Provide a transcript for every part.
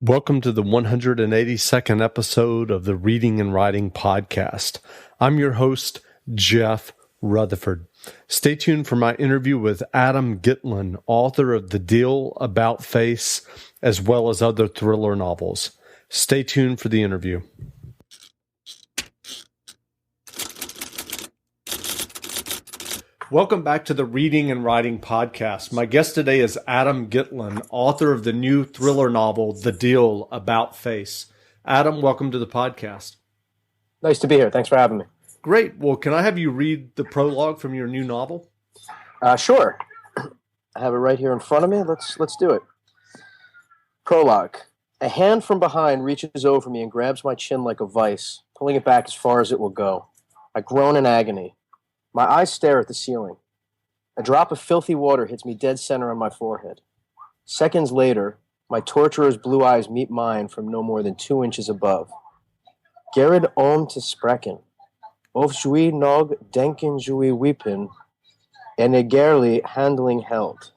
Welcome to the 182nd episode of the Reading and Writing Podcast. I'm your host, Jeff Rutherford. Stay tuned for my interview with Adam Gittlin, author of The Deal, About Face, as well as other thriller novels. Stay tuned for the interview. Welcome back to the Reading and Writing Podcast. My guest today is Adam Gittlin, author of the new thriller novel, The Deal, About Face. Adam, welcome to the podcast. Nice to be here. Thanks for having me. Great. Well, can I have you read the prologue from your new novel? Sure. I have it right here in front of me. Let's do it. Prologue. A hand from behind reaches over me and grabs my chin like a vice, pulling it back as far as it will go. I groan in agony. My eyes stare at the ceiling. A drop of filthy water hits me dead center on my forehead. Seconds later, my torturer's blue eyes meet mine from no more than 2 inches above. Gerrit om te spreken. Of jui nog denken jui weepen, en egerly handling held.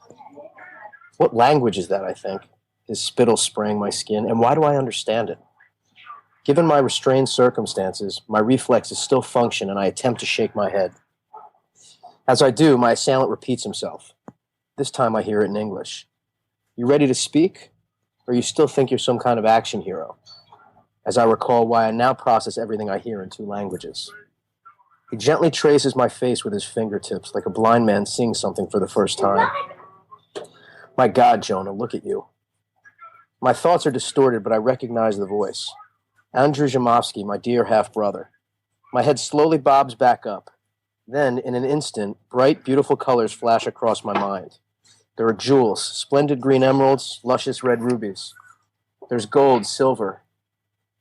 What language is that, I think? His spittle spraying my skin, and why do I understand it? Given my restrained circumstances, my reflexes still function, and I attempt to shake my head. As I do, my assailant repeats himself. This time I hear it in English. You ready to speak? Or you still think you're some kind of action hero? As I recall why I now process everything I hear in 2 languages. He gently traces my face with his fingertips, like a blind man seeing something for the first time. My God, Jonah, look at you. My thoughts are distorted, but I recognize the voice. Andrew Jamovsky, my dear half-brother. My head slowly bobs back up. Then, in an instant, bright, beautiful colors flash across my mind. There are jewels, splendid green emeralds, luscious red rubies. There's gold, silver.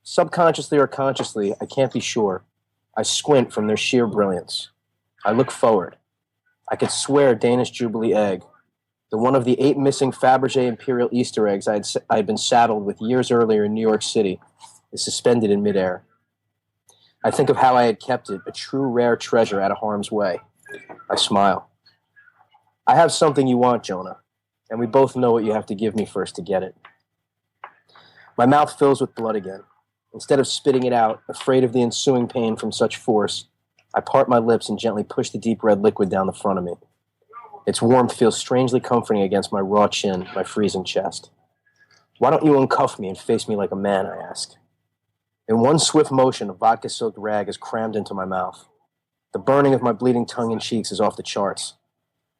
Subconsciously or consciously, I can't be sure. I squint from their sheer brilliance. I look forward. I could swear Danish Jubilee egg, the one of the 8 missing Fabergé Imperial Easter eggs I had been saddled with years earlier in New York City, is suspended in midair. I think of how I had kept it, a true rare treasure out of harm's way. I smile. I have something you want, Jonah, and we both know what you have to give me first to get it. My mouth fills with blood again. Instead of spitting it out, afraid of the ensuing pain from such force, I part my lips and gently push the deep red liquid down the front of me. Its warmth feels strangely comforting against my raw chin, my freezing chest. Why don't you uncuff me and face me like a man, I ask. In one swift motion, a vodka-soaked rag is crammed into my mouth. The burning of my bleeding tongue and cheeks is off the charts.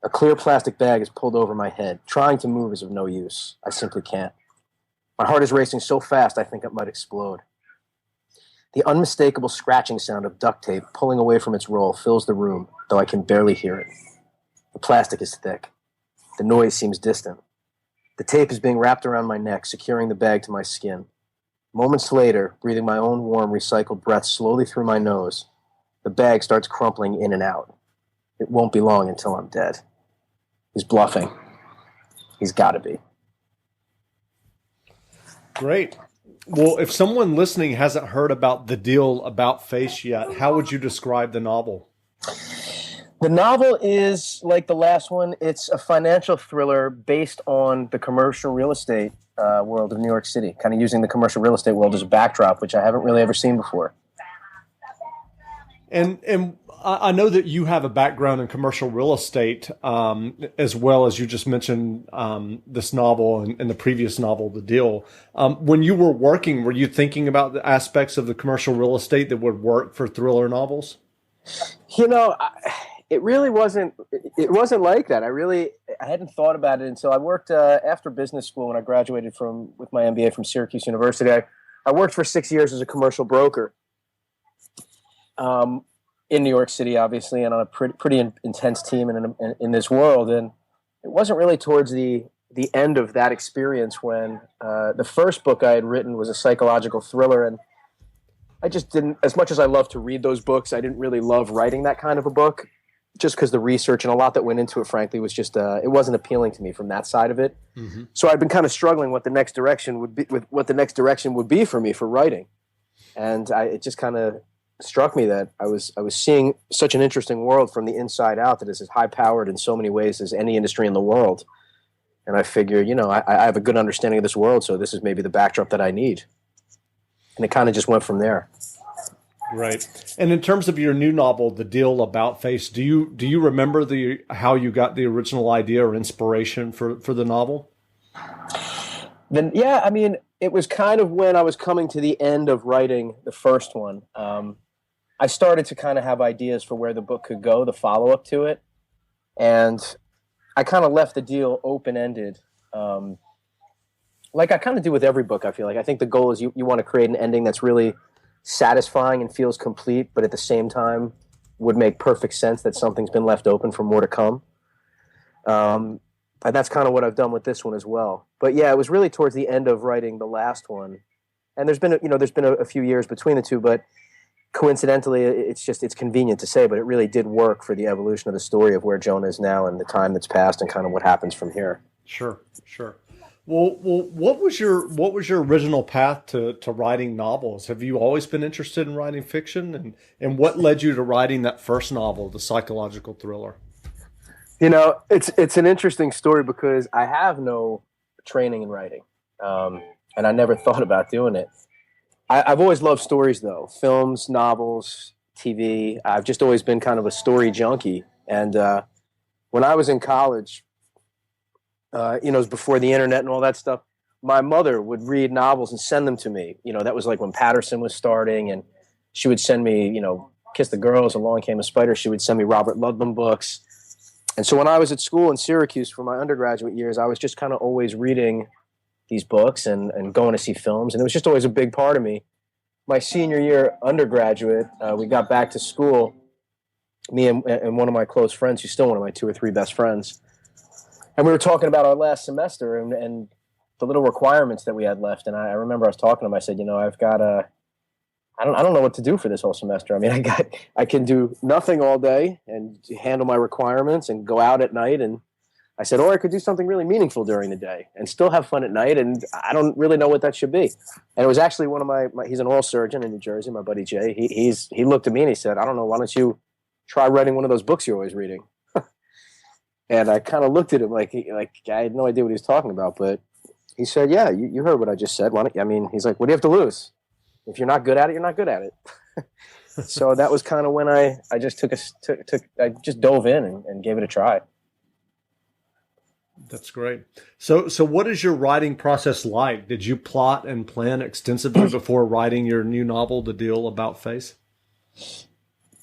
A clear plastic bag is pulled over my head. Trying to move is of no use. I simply can't. My heart is racing so fast I think it might explode. The unmistakable scratching sound of duct tape pulling away from its roll fills the room, though I can barely hear it. The plastic is thick. The noise seems distant. The tape is being wrapped around my neck, securing the bag to my skin. Moments later, breathing my own warm, recycled breath slowly through my nose, the bag starts crumpling in and out. It won't be long until I'm dead. He's bluffing. He's got to be. Great. Well, if someone listening hasn't heard about The Deal, About Face yet, how would you describe the novel? The novel is, like the last one, it's a financial thriller based on the commercial real estate world of New York City, kind of using the commercial real estate world as a backdrop, which I haven't really ever seen before. And I know that you have a background in commercial real estate, as well as you just mentioned this novel and the previous novel, The Deal. When you were working, were you thinking about the aspects of the commercial real estate that would work for thriller novels? You know, it really wasn't. It wasn't like that. I hadn't thought about it until I worked after business school when I graduated with my MBA from Syracuse University. I worked for 6 years as a commercial broker in New York City, obviously, and on a pretty intense team in this world. And it wasn't really towards the end of that experience when the first book I had written was a psychological thriller, and I just didn't. As much as I love to read those books, I didn't really love writing that kind of a book. Just because the research and a lot that went into it, frankly, was just it wasn't appealing to me from that side of it. Mm-hmm. So I've been kind of struggling what the next direction would be for me for writing, and it just kind of struck me that I was seeing such an interesting world from the inside out that is as high powered in so many ways as any industry in the world, And I figured, I have a good understanding of this world, so this is maybe the backdrop that I need. And it kind of just went from there. Right. And in terms of your new novel, The Deal About Face, do you remember how you got the original idea or inspiration for the novel? Then, yeah, I mean, it was kind of when I was coming to the end of writing the first one. I started to kind of have ideas for where the book could go, the follow-up to it. And I kind of left the deal open-ended. Like I kind of do with every book, I feel like. I think the goal is you want to create an ending that's really satisfying and feels complete, but at the same time would make perfect sense that something's been left open for more to come. And that's kind of what I've done with this one as well. But yeah, it was really towards the end of writing the last one. And there's been a few years between the two, but coincidentally, it's convenient to say, but it really did work for the evolution of the story of where Jonah is now and the time that's passed and kind of what happens from here. Sure. Well, what was your original path to writing novels? Have you always been interested in writing fiction, and what led you to writing that first novel, the psychological thriller? It's an interesting story because I have no training in writing, and I never thought about doing it. I've always loved stories, though. Films, novels, TV. I've just always been kind of a story junkie. And when I was in college, it was before the internet and all that stuff, my mother would read novels and send them to me. That was like when Patterson was starting, and she would send me, Kiss the Girls, Along Came a Spider. She would send me Robert Ludlum books. And so when I was at school in Syracuse for my undergraduate years, I was just kind of always reading these books and going to see films. And it was just always a big part of me. My senior year undergraduate, we got back to school, me and one of my close friends, who's still one of my 2 or 3 best friends. And we were talking about our last semester and the little requirements that we had left. And I remember I was talking to him. I said, I've got I don't know what to do for this whole semester. I mean, I can do nothing all day and handle my requirements and go out at night. And I said, or I could do something really meaningful during the day and still have fun at night. And I don't really know what that should be. And it was actually one of my he's an oral surgeon in New Jersey, my buddy Jay. He looked at me and he said, I don't know, why don't you try writing one of those books you're always reading? And I kind of looked at him like I had no idea what he was talking about. But he said, yeah, you heard what I just said. He's like, what do you have to lose? If you're not good at it, you're not good at it. So that was kind of when I just I just dove in and gave it a try. That's great. So what is your writing process like? Did you plot and plan extensively before writing your new novel, The Deal About Face?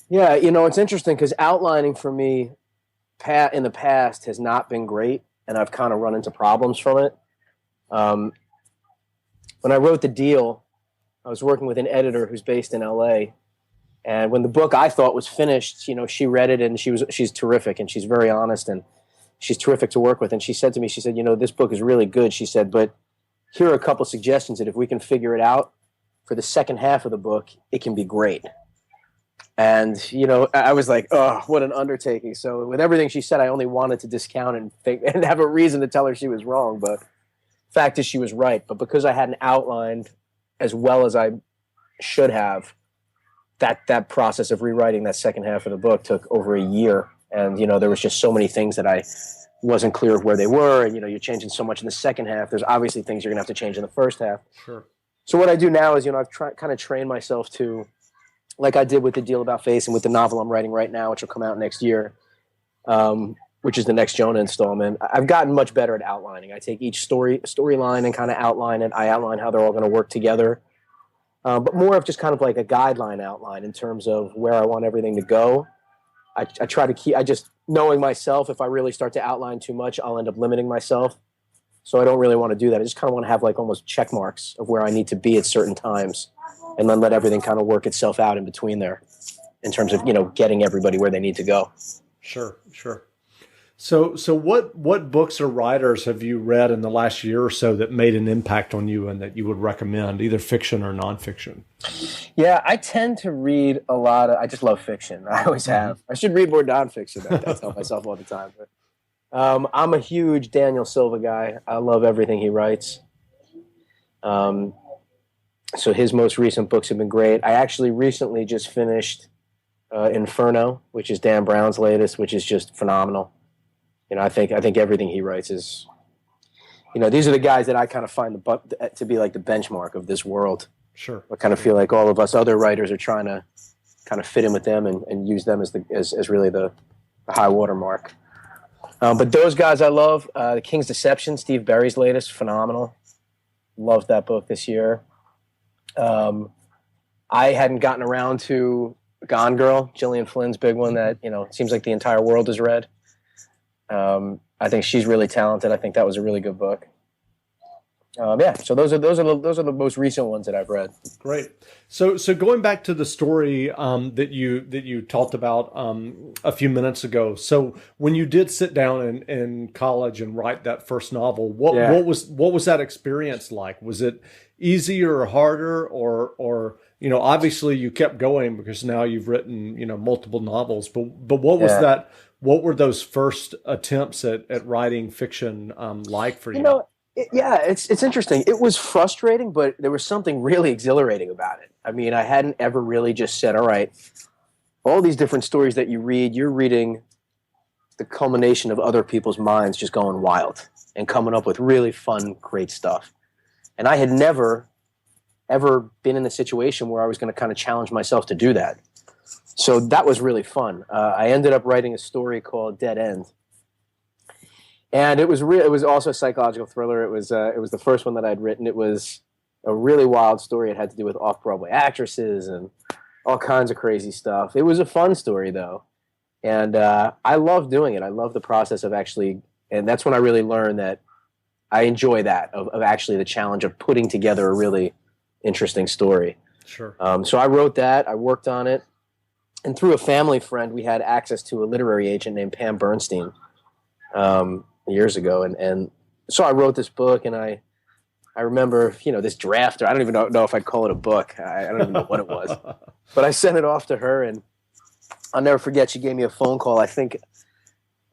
Yeah, it's interesting because outlining for me in the past has not been great, and I've kind of run into problems from it. When I wrote The Deal, I was working with an editor who's based in LA, and when the book I thought was finished, she read it and she's terrific and she's very honest and she's terrific to work with. And she said to me, this book is really good. She said, but here are a couple suggestions that if we can figure it out for the second half of the book, it can be great. And, I was like, oh, what an undertaking. So with everything she said, I only wanted to discount and have a reason to tell her she was wrong. But fact is she was right. But because I hadn't outlined as well as I should have, that process of rewriting that second half of the book took over a year. And, there was just so many things that I wasn't clear of where they were. And, you're changing so much in the second half. There's obviously things you're going to have to change in the first half. Sure. So what I do now is, I've kind of trained myself to, like I did with The Deal About Face and with the novel I'm writing right now, which will come out next year, which is the next Jonah installment. I've gotten much better at outlining. I take each storyline and kind of outline it. I outline how they're all going to work together. But more of just kind of like a guideline outline in terms of where I want everything to go. I try to keep, knowing myself, if I really start to outline too much, I'll end up limiting myself. So I don't really want to do that. I just kind of want to have like almost check marks of where I need to be at certain times and then let everything kind of work itself out in between there in terms of, getting everybody where they need to go. Sure. So what books or writers have you read in the last year or so that made an impact on you and that you would recommend, either fiction or nonfiction? Yeah, I tend to read a lot I just love fiction. I always have. I should read more nonfiction. I tell myself all the time. But, I'm a huge Daniel Silva guy. I love everything he writes. So his most recent books have been great. I actually recently just finished Inferno, which is Dan Brown's latest, which is just phenomenal. I think everything he writes is these are the guys that I kind of find to be like the benchmark of this world. Sure. I kind of feel like all of us other writers are trying to kind of fit in with them and use them as really the high water mark. But those guys I love. The King's Deception, Steve Berry's latest, phenomenal. Loved that book this year. I hadn't gotten around to Gone Girl, Gillian Flynn's big one that, it seems like the entire world has read. I think she's really talented. I think that was a really good book. So those are the most recent ones that I've read. Great. So going back to the story that you talked about a few minutes ago. So when you did sit down in college and write that first novel, what was that experience like? Was it easier or harder, or obviously you kept going because now you've written multiple novels, but what was that? What were those first attempts at writing fiction like for you? It's interesting. It was frustrating, but there was something really exhilarating about it. I mean, I hadn't ever really just said, all right, all these different stories that you read, you're reading the culmination of other people's minds just going wild and coming up with really fun, great stuff. And I had never, ever been in a situation where I was going to kind of challenge myself to do that. So that was really fun. I ended up writing a story called Dead End. And it was also a psychological thriller. It was the first one that I'd written. It was a really wild story. It had to do with off-Broadway actresses and all kinds of crazy stuff. It was a fun story, though. And I loved doing it. I love the process of actually, and that's when I really learned that I enjoy that, of actually the challenge of putting together a really interesting story. Sure. So I wrote that. I worked on it. And through a family friend, we had access to a literary agent named Pam Bernstein years ago. And so I wrote this book, and I remember, this draft. I don't even know if I'd call it a book. I don't even know what it was. But I sent it off to her, and I'll never forget, she gave me a phone call. I think,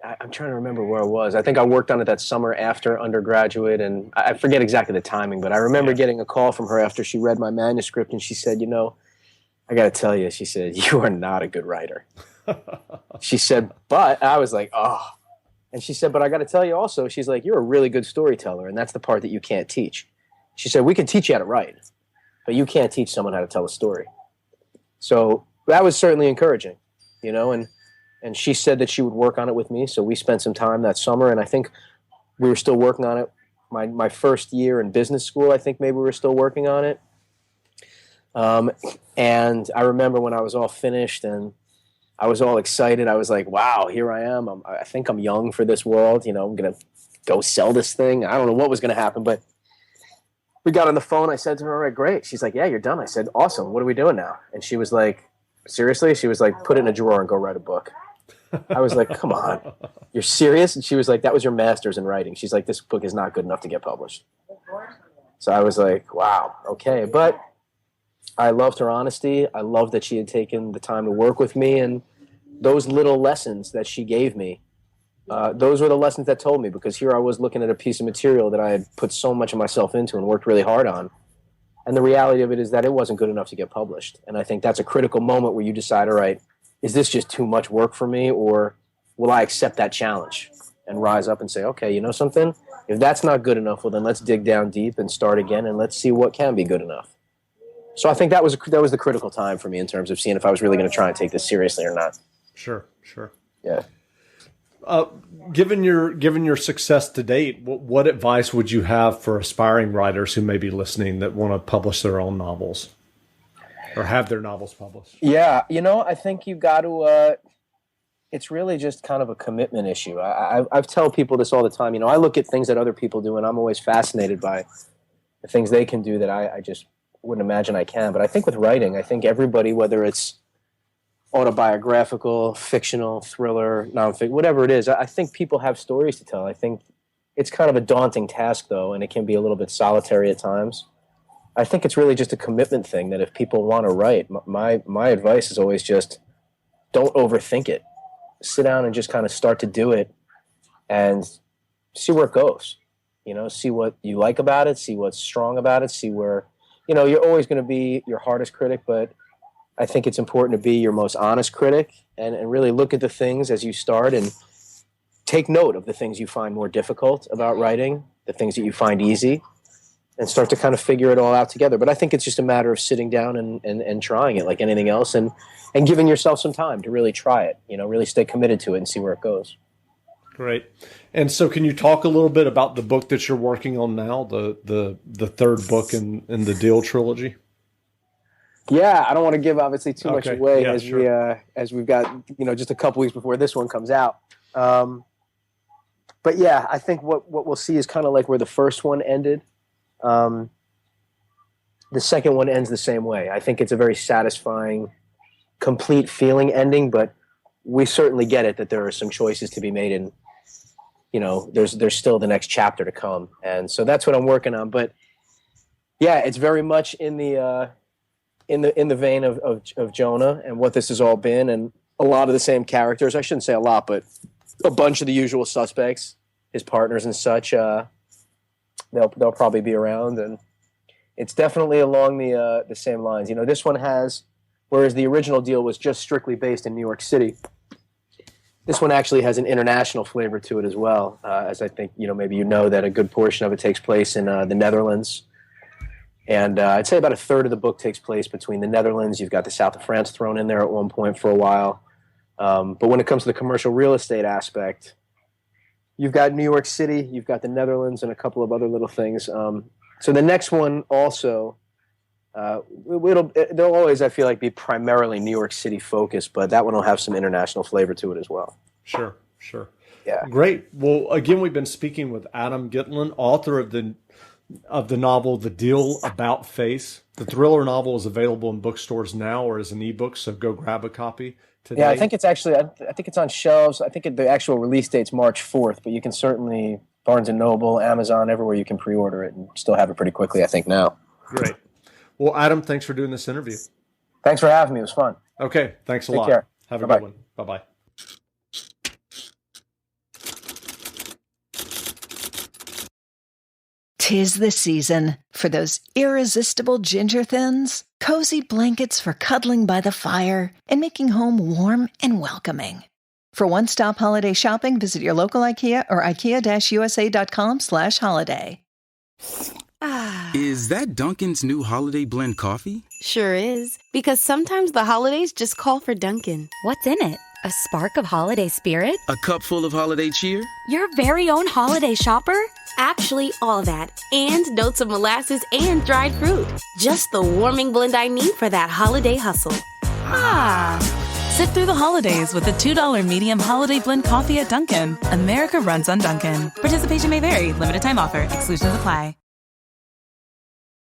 I'm trying to remember where it was. I think I worked on it that summer after undergraduate, and I forget exactly the timing, but I remember getting a call from her after she read my manuscript, and she said, I got to tell you, she said, you are not a good writer. She said, but I was like, oh. And she said, but I got to tell you also, she's like, you're a really good storyteller, and that's the part that you can't teach. She said, we can teach you how to write, but you can't teach someone how to tell a story. So that was certainly encouraging, and she said that she would work on it with me. So we spent some time that summer, and I think we were still working on it. My first year in business school, I think maybe we were still working on it. And I remember when I was all finished and I was all excited, I was like, wow, here I am. I think I'm young for this world. I'm going to go sell this thing. I don't know what was going to happen, but we got on the phone. I said to her, all right, great. She's like, yeah, you're done. I said, awesome. What are we doing now? And she was like, seriously? She was like, put it in a drawer and go write a book. I was like, come on, you're serious? And she was like, that was your master's in writing. She's like, this book is not good enough to get published. So I was like, wow, okay. But I loved her honesty. I loved that she had taken the time to work with me, and those little lessons that she gave me, those were the lessons that told me, because here I was looking at a piece of material that I had put so much of myself into and worked really hard on. And the reality of it is that it wasn't good enough to get published. And I think that's a critical moment where you decide, all right, is this just too much work for me, or will I accept that challenge and rise up and say, okay, you know something? If that's not good enough, well, then let's dig down deep and start again, and let's see what can be good enough. So I think that was the critical time for me in terms of seeing if I was really going to try and take this seriously or not. Sure. Yeah. Given your success to date, what advice would you have for aspiring writers who may be listening that want to publish their own novels or have their novels published? Yeah, I think you got to. It's really just kind of a commitment issue. I've tell people this all the time. I look at things that other people do, and I'm always fascinated by the things they can do that I just wouldn't imagine I can. But I think with writing, I think everybody, whether it's autobiographical, fictional, thriller, nonfiction, whatever it is, I think people have stories to tell. I think it's kind of a daunting task, though, and it can be a little bit solitary at times. I think it's really just a commitment thing, that if people want to write, my advice is always just don't overthink it. Sit down and just kind of start to do it and see where it goes. See what you like about it, see what's strong about it, see where, you're always going to be your hardest critic, but I think it's important to be your most honest critic and really look at the things as you start and take note of the things you find more difficult about writing the things that you find easy, and start to kind of figure it all out together. But I think it's just a matter of sitting down and trying it like anything else, and giving yourself some time to really try it, really stay committed to it and see where it goes. Great. And so can you talk a little bit about the book that you're working on now, the third book in the Deal trilogy? Yeah, I don't want to give obviously too much away as we've got, just a couple weeks before this one comes out. But yeah, I think what we'll see is kind of like where the first one ended. The second one ends the same way. I think it's a very satisfying, complete feeling ending, but we certainly get it that there are some choices to be made, and there's still the next chapter to come, and so that's what I'm working on. But yeah, it's very much in the vein of Jonah and what this has all been, and a lot of the same characters. I shouldn't say a lot, but a bunch of the usual suspects, his partners and such. They'll probably be around, and it's definitely along the same lines. This one has, whereas the original Deal was just strictly based in New York City, this one actually has an international flavor to it as well. As I think maybe that a good portion of it takes place in the Netherlands, and I'd say about a third of the book takes place between the Netherlands. You've got the south of France thrown in there at one point for a while, but when it comes to the commercial real estate aspect, you've got New York City, you've got the Netherlands, and a couple of other little things. So the next one also, they'll always, I feel like, be primarily New York City focused, but that one will have some international flavor to it as well. Sure. Yeah. Great. Well, again, we've been speaking with Adam Gittlin, author of the novel The Deal About Face. The thriller novel is available in bookstores now or as an ebook, so go grab a copy today. Yeah, I think it's on shelves. I think the actual release date's March 4th, but you can certainly Barnes & Noble, Amazon, everywhere you can pre-order it and still have it pretty quickly, I think, now. Great. Well, Adam, thanks for doing this interview. Thanks for having me. It was fun. Okay, thanks a lot. Take care. Have a Bye-bye. good one. Bye-bye. Tis the season for those irresistible ginger thins, cozy blankets for cuddling by the fire, and making home warm and welcoming. For one-stop holiday shopping, visit your local IKEA or ikea-usa.com/holiday. Is that Dunkin's new holiday blend coffee? Sure is, because sometimes the holidays just call for Dunkin'. What's in it? A spark of holiday spirit? A cup full of holiday cheer? Your very own holiday shopper? Actually, all that, and notes of molasses and dried fruit. Just the warming blend I need for that holiday hustle. Sit through the holidays with the $2 medium holiday blend coffee at Dunkin'. America runs on Dunkin'. Participation may vary. Limited time offer. Exclusions apply.